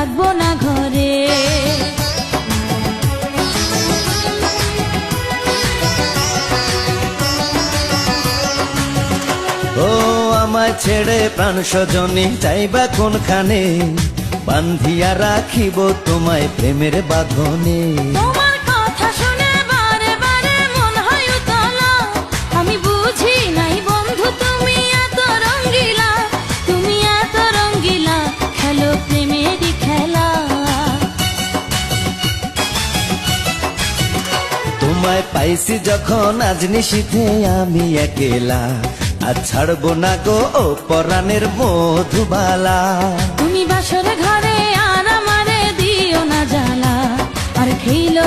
রাখবো না ঘরে। ও আমায় ছেড়ে প্রাণ স্বজনী যাইবা কোনখানে, বান্ধিয়া রাখিব তোমায় প্রেমের বাঁধনে। তোমার কথা শুনে বারে বারে মন হয় উতলা, আমি বুঝি নাই বন্ধু তুমি এত রঙ্গিলা, তুমি এত রঙ্গিলা, খেলো প্রেমেরই খেলা। তোমায় পাইছি যখন আজ নিশীথে আমি একেলা, আর ছাড়বো না গো ও পরাণের মধুবালা। তুমি বাসর ঘরে আর আমারে দিও না জ্বালা, আর খেইলো